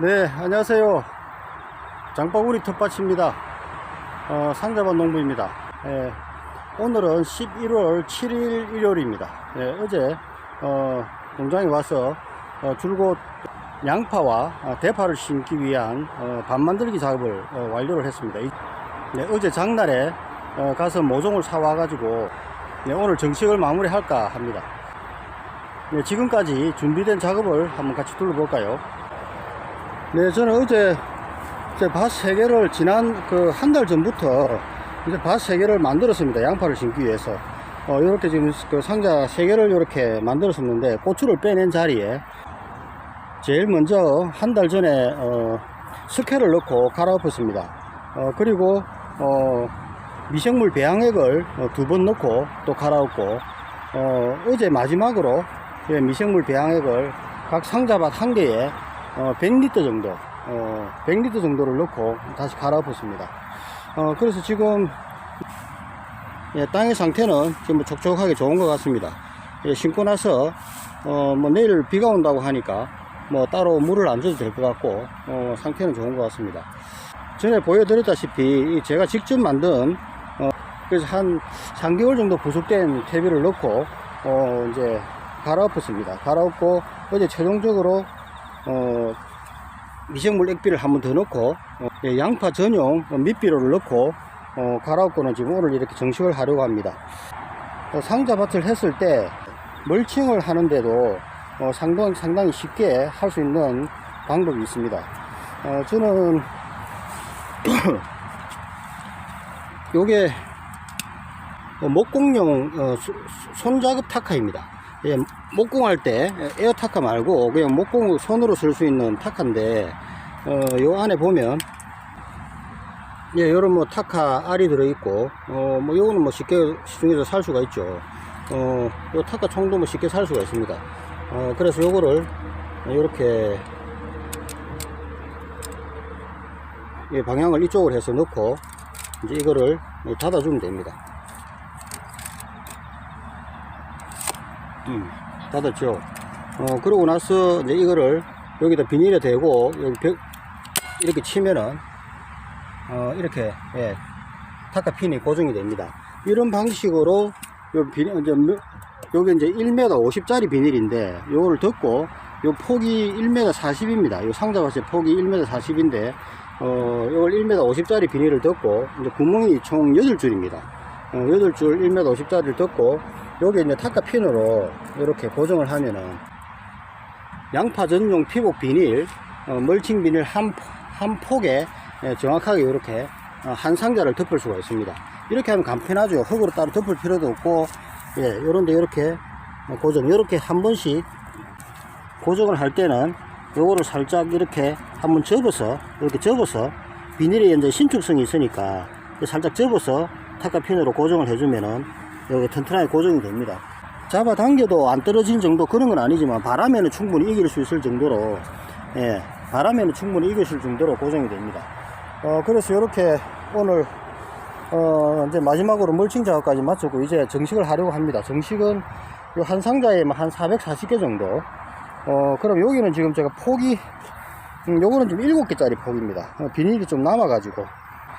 네, 안녕하세요. 장바구니 텃밭입니다. 상자밭 농부입니다. 오늘은 11월 7일 일요일입니다. 어제 농장에 와서 줄곧 양파와 대파를 심기 위한 반 만들기 작업을 완료를 했습니다. 어제 장날에 가서 모종을 사와 가지고 오늘 정식을 마무리할까 합니다. 지금까지 준비된 작업을 한번 같이 둘러볼까요? 네, 저는 어제 밭 3개를 지난 한 달 전부터 이제 밭 3개를 만들었습니다. 양파를 심기 위해서. 이렇게 지금 상자 3개를 이렇게 만들었었는데, 고추를 빼낸 자리에 제일 먼저 한 달 전에 스퀘를 넣고 갈아엎었습니다. 그리고 미생물 배양액을 2번 넣고 또 갈아엎고, 어제 마지막으로 미생물 배양액을 각 상자밭 1개에 100리터 정도 100리터 정도를 넣고 다시 갈아엎었습니다. 그래서 지금 땅의 상태는 지금 촉촉하게 좋은 것 같습니다. 심고 나서 내일 비가 온다고 하니까 따로 물을 안 줘도 될 것 같고, 상태는 좋은 것 같습니다. 전에 보여드렸다시피 제가 직접 만든 그래서 한 3개월 정도 부숙된 퇴비를 넣고 이제 갈아엎었습니다. 갈아엎고 어제 최종적으로 미생물 액비를 한 번 더 넣고 양파 전용 밑비료를 넣고 갈아엎고는 지금 오늘 이렇게 정식을 하려고 합니다. 상자밭을 했을 때 멀칭을 하는데도 상당히 쉽게 할 수 있는 방법이 있습니다. 저는 요게 목공용 손작업 타카입니다. 목공할 때 에어 타카 말고 그냥 목공 손으로 쓸 수 있는 타카인데, 요 안에 보면 요런 타카 알이 들어있고, 요거는 쉽게 시중에서 살 수가 있죠. 요 타카 총도 쉽게 살 수가 있습니다. 그래서 요거를 이렇게 방향을 이쪽으로 해서 넣고 이제 이거를 닫아주면 됩니다. 닫았죠. 그러고 나서 이제 이거를 여기다 비닐에 대고 여기 이렇게 치면은 이렇게 타카 핀이 고정이 됩니다. 이런 방식으로 요게 이제 1m 50짜리 비닐인데 요거를 덮고 요 폭이 1m 40입니다. 요 상자밭의 폭이 1m 40인데 요걸 1m 50짜리 비닐을 덮고 이제 구멍이 총 8줄입니다. 8줄 1m 50짜리를 덮고 여기 이제 타카 핀으로 이렇게 고정을 하면은 양파 전용 피복 비닐, 멀칭 비닐 한 폭에 정확하게 이렇게 한 상자를 덮을 수가 있습니다. 이렇게 하면 간편하죠. 흙으로 따로 덮을 필요도 없고, 요런데 이렇게 이렇게 한 번씩 고정을 할 때는 요거를 살짝 이렇게 한번 이렇게 접어서 비닐이 이제 신축성이 있으니까 살짝 접어서 타카 핀으로 고정을 해주면은 여기 튼튼하게 고정이 됩니다. 잡아당겨도 안 떨어질 정도 그런 건 아니지만 바람에는 충분히 이길 수 있을 정도로 바람에는 충분히 이길 수 있을 정도로 고정이 됩니다. 그래서 이렇게 오늘 이제 마지막으로 멀칭 작업까지 마쳤고 이제 정식을 하려고 합니다. 정식은 요 한 상자에 한 440개 정도. 그럼 여기는 지금 제가 폭이 요거는 좀 7개짜리 폭입니다. 비닐이 좀 남아가지고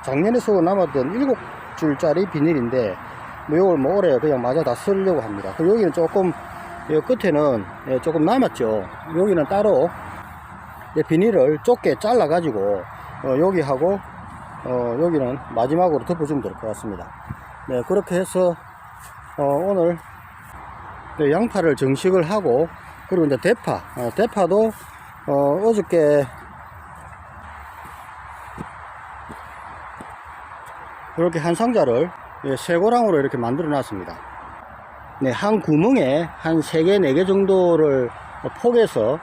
작년에 쓰고 남았던 7줄짜리 비닐인데 요걸 올해 그냥 마저 다 쓰려고 합니다. 여기는 조금 끝에는 조금 남았죠. 여기는 따로 비닐을 좁게 잘라 가지고 여기하고 여기는 마지막으로 덮어주면 될 것 같습니다. 그렇게 해서 오늘 양파를 정식을 하고, 그리고 이제 대파도 어저께 이렇게 한 상자를 쇠고랑으로 이렇게 만들어 놨습니다. 한 구멍에 한 3개, 4개 정도를 포개서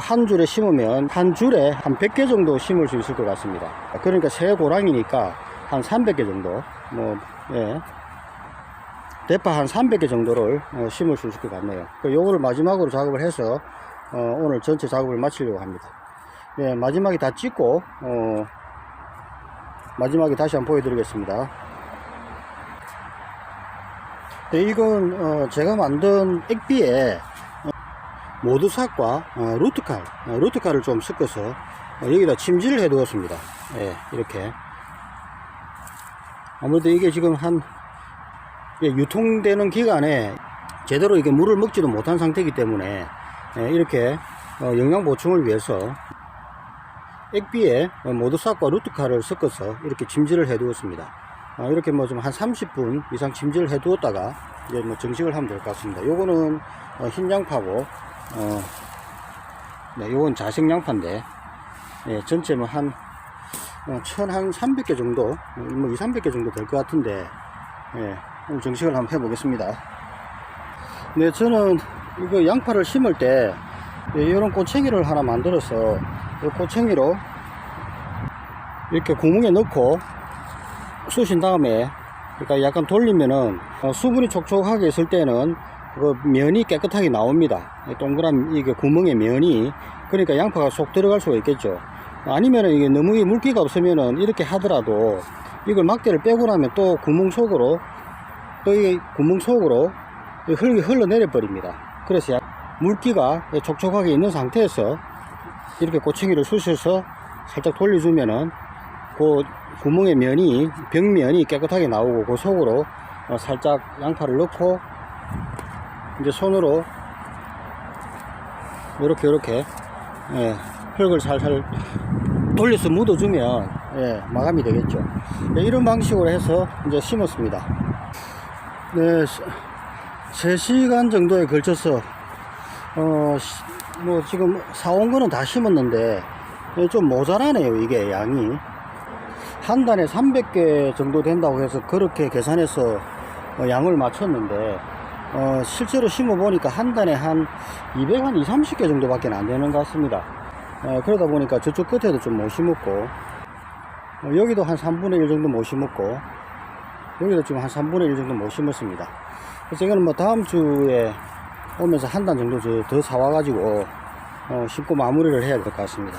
한 줄에 심으면 한 줄에 한 100개 정도 심을 수 있을 것 같습니다. 그러니까 쇠고랑이니까 한 300개 정도, 대파 한 300개 정도를 심을 수 있을 것 같네요. 요거를 마지막으로 작업을 해서 오늘 전체 작업을 마치려고 합니다. 마지막에 다 찍고 마지막에 다시 한번 보여드리겠습니다. 이건 제가 만든 액비에 모두삭과 루트칼을 좀 섞어서 여기다 침지를 해 두었습니다. 예, 이렇게. 아무래도 이게 지금 유통되는 기간에 제대로 이게 물을 먹지도 못한 상태이기 때문에 이렇게 영양 보충을 위해서 액비에 모두싹과 루트칼을 섞어서 이렇게 침지를 해 두었습니다. 이렇게 뭐 좀 한 30분 이상 침지를 해 두었다가 이제 뭐 정식을 하면 될 것 같습니다. 요거는 흰 양파고, 네, 요건 자색 양파인데, 예, 전체 뭐 한 1300개 정도, 뭐 200~300개 정도 될 것 같은데, 예, 오늘 정식을 한번 해보겠습니다. 네, 저는 이거 양파를 심을 때 이런 꼬챙이를 하나 만들어서 이 꼬챙이로 이렇게 구멍에 넣고 쑤신 다음에, 그러니까 약간 돌리면은 수분이 촉촉하게 있을 때는 그 면이 깨끗하게 나옵니다. 동그란 이게 구멍에 면이, 그러니까 양파가 쏙 들어갈 수가 있겠죠. 아니면은 이게 너무 물기가 없으면은 이렇게 하더라도 이걸 막대를 빼고 나면 또 구멍 속으로 흙이 흘러내려 버립니다. 그래서 물기가 촉촉하게 있는 상태에서 이렇게 꼬챙이를 쑤셔서 살짝 돌려주면은 그 구멍의 면이, 벽면이 깨끗하게 나오고, 그 속으로 살짝 양파를 넣고 이제 손으로 이렇게 예, 흙을 살살 돌려서 묻어주면, 예, 마감이 되겠죠. 예, 이런 방식으로 해서 이제 심었습니다. 네, 3시간 정도에 걸쳐서 뭐 지금 사온 거는 다 심었는데 좀 모자라네요. 이게 양이 한 단에 300개 정도 된다고 해서 그렇게 계산해서 양을 맞췄는데, 실제로 심어 보니까 한 단에 한 230개 정도밖에 안 되는 것 같습니다. 그러다 보니까 저쪽 끝에도 좀 못 심었고, 여기도 한 3분의 1 정도 못 심었고, 여기도 지금 한 3분의 1 정도 못 심었습니다. 그래서 이거는 뭐 다음 주에 오면서 한 단 정도 더 사와가지고 심고 마무리를 해야 될 것 같습니다.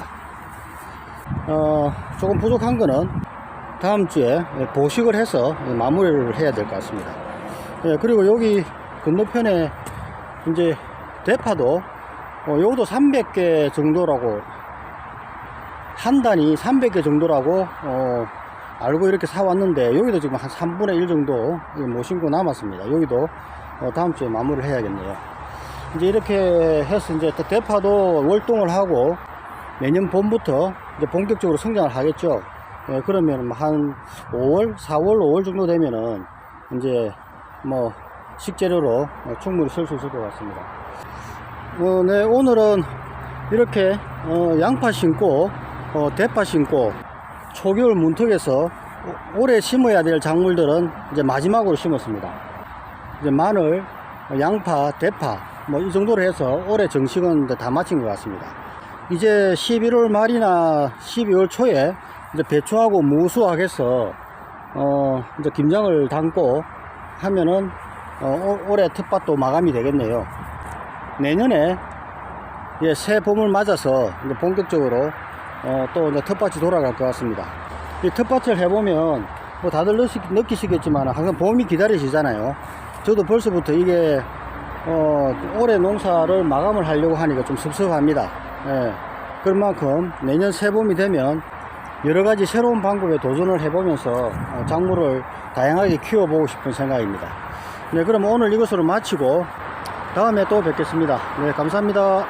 조금 부족한 거는 다음 주에 보식을 해서 마무리를 해야 될 것 같습니다. 예, 그리고 여기 건너편에 이제 대파도 요것도 300개 정도라고, 한 단이 300개 정도라고 알고 이렇게 사왔는데, 여기도 지금 한 3분의 1 정도 못 심고 남았습니다. 여기도 다음 주에 마무리를 해야겠네요. 이제 이렇게 해서 이제 대파도 월동을 하고 내년 봄부터 이제 본격적으로 성장을 하겠죠. 예, 그러면 한 5월, 4월, 5월 정도 되면은 이제 뭐 식재료로 충분히 쓸 수 있을 것 같습니다. 네, 오늘은 이렇게 양파 심고 대파 심고 초겨울 문턱에서 올해 심어야 될 작물들은 이제 마지막으로 심었습니다. 이제 마늘, 양파, 대파 뭐 이 정도로 해서 올해 정식은 다 마친 것 같습니다. 이제 11월 말이나 12월 초에 이제 배추하고 무수확해서 이제 김장을 담고 하면은 올해 텃밭도 마감이 되겠네요. 내년에 새 봄을 맞아서 이제 본격적으로 또 이제 텃밭이 돌아갈 것 같습니다. 이 텃밭을 해보면 뭐 다들 느끼시겠지만 항상 봄이 기다리시잖아요. 저도 벌써부터 이게 올해 농사를 마감을 하려고 하니까 좀 섭섭합니다. 예, 그런 만큼 내년 새봄이 되면 여러가지 새로운 방법에 도전을 해보면서 작물을 다양하게 키워보고 싶은 생각입니다. 네, 그럼 오늘 이것으로 마치고 다음에 또 뵙겠습니다. 네, 감사합니다.